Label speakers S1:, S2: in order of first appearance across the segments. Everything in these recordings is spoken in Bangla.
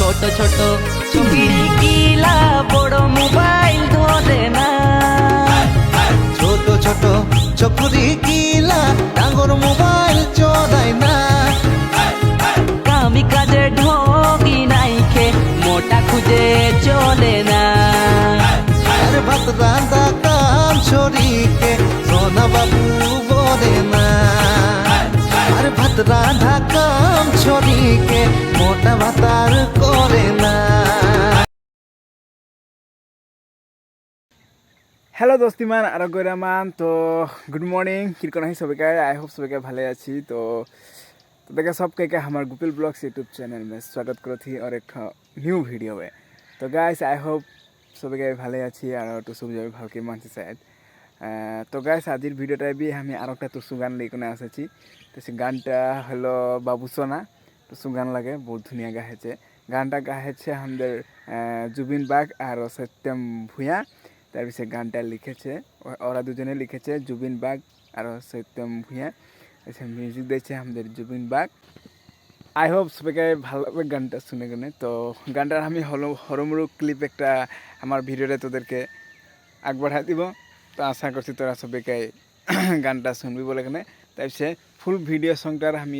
S1: ছোট ছোট চুপিরি কিলা বড় মোবাইল ধরে না
S2: ছোট ছোট চকুরি কিলা ডাঙর মোবাইল চোদাই না
S1: কামি কাজে ঢোকি নাইখে মোটা খুঁজে চলে না
S2: আর ভাত রান্দা কাম ছড়িকে সোনা বাবু বলে না আর ভাত রান্ধা কাম ছড়িকে মোটা ভাতার করে না।
S3: হ্যালো দোস্তিমান আর গৈরামান তো গুড মর্নিং কিরকম আছি সবাইকে आई होप সবাইকে ভালো আছি তো देखा सबके हमारे गुपिल ब्लॉग्स यूट्यूब चैनल में स्वागत करो थी और एक न्यू वीडियो में तो गाइस आई होप সবাইকে ভালো আছি আর টুসু যাবে ভালকে মানছি শায়দ তো গাইস আজির ভিডিওটা भी আমি আর একটা টুসু গান লিখনে আসেছি তো সেই গানটা হলো বাবুসোনা টুসু গান লাগে বহুত ধুনিয়া গাইছে গানটা গাইছে আমাদের জুবিন বাগ আর সত্যম ভূঁয়া তার বিষয়ে গানটা লিখেছে ওরা দুজনে লিখেছে জুবিন বাগ আর সত্যম ভূঁয়া এসে মিউজিক দিয়েছে আমাদের জুবিন বাগ आई होप সবাইকে ভালো লাগবে গানটা শুনে গেলে তো গানটার আমি হরমুরু ক্লিপ একটা আমার ভিডিওতে তোদেরকে আগ বাড়াই দিব তো আশা করছি তোরা সবাইকে গানটা শুনবি বলে এখানে তাই সে ফুল ভিডিও সংটার আমি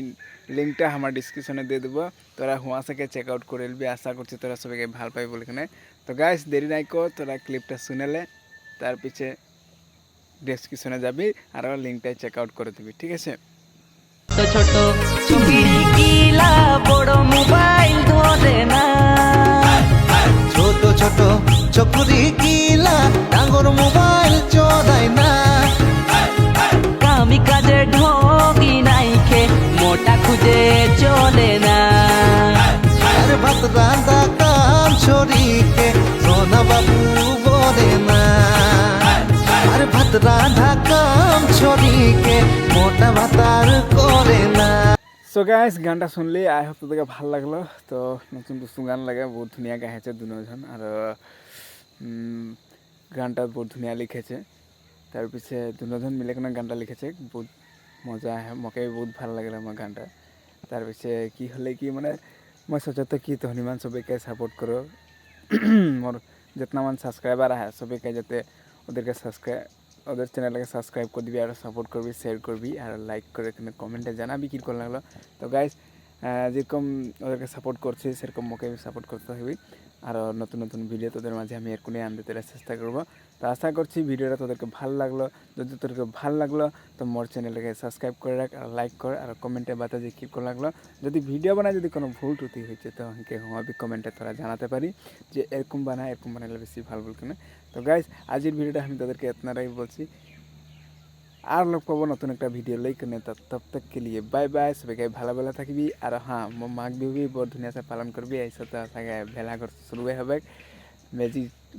S3: লিঙ্কটা আমার ডিসক্রিপশনে দিয়ে দেবো তোরা হুয়া থেকে চেক আউট করে নিবি আশা করছি তোরা সবাইকে ভাল পাই বলে এখানে তো গাইস দেরি নাই কর তোরা ক্লিপটা শুনেলে তার পিছে ডিসক্রিপশনে যাবি আর লিঙ্কটাই চেক আউট করে দিবি ঠিক আছে।
S1: ছোট ছোট চুপিরি কিলা বড় মোবাইল ধরে না
S2: ছোট ছোট চকুরি কিলা ডাঙর মোবাইল চোদাই না
S1: কামি কাজে ঢোকি নাইখে মোটা খুঁজে চলে না
S2: আর ভাত রান্দা কাম ছড়িকে সোনা বাবু বলে না আর ভাত রান্ধা কাম ছড়িকে মোটা ভাতার করে না।
S3: সো গাইস গানটা শুনলি আই হোপ তোদেরকে ভালো লাগলো তো নতুন টুসু গান লাগে বহুত ধুনিয়া গাইছে দুজন আর গানটা বহুত ধুনিয়া লিখেছে তার পিছে দুজন মিলে কোনো গানটা লিখেছে বহুত মজা আহে মোকে বহুত ভাল লাগিলে আমার গানটা তার পিছে কি হলে কি মানে মই সচেত কি তহনি মান সবাইকে সাপোর্ট করো মোর जितना मान সাবস্ক্রাইবার আহে সবাইকে যাতে ওদেরকে ওদের চ্যানেলকে সাবস্ক্রাইব করে দিবি আর সাপোর্ট করবি শেয়ার করবি আর লাইক করে এখানে কমেন্টে জানাবি কীরকম লাগলো তো গাইস যেরকম ওদেরকে সাপোর্ট করছি সেরকম মোকে সাপোর্ট করতে হবে আর নতুন নতুন ভিডিও তোদের মাঝে আমি এরকমই আনতে চেষ্টা করবো তো আশা করছি ভিডিওটা তোদেরকে ভালো লাগলো যদি তোদেরকে ভালো লাগলো তো মোর চ্যানেলকে সাবস্ক্রাইব করে রাখ আর লাইক কর আর কমেন্টে বাতা যে কীরকম লাগলো যদি ভিডিও বানায় যদি কোনো ভুল ত্রুটি হয়েছে তো আমাকে আমি কমেন্টে তোরা জানাতে পারি যে এরকম বানালে বেশি ভালো বল কিনা। তো গাইস আজির ভিডিওটা আমি তাদেরকে এতনারাই বলছি আর লোক পাবো নতুন একটা ভিডিও লেখনে তব তক के लिए बाय बाय সবাইকে ভালো ভালো থাকবি আর হ্যাঁ মাঘ বিহু বহুত ধুনিয়া সে পালন করবি এই সাথে আশাকে ভেলাঘর শুরু হবে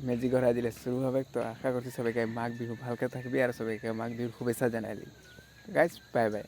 S3: মেজি ঘর আজিলে শুরু হবে তো আশা করছি সবাইকে মাঘ বিহু ভালকে থাকবি আর সবাইকে মাঘ বিহুর শুভেচ্ছা জানাইলি গাইস বাই বাই।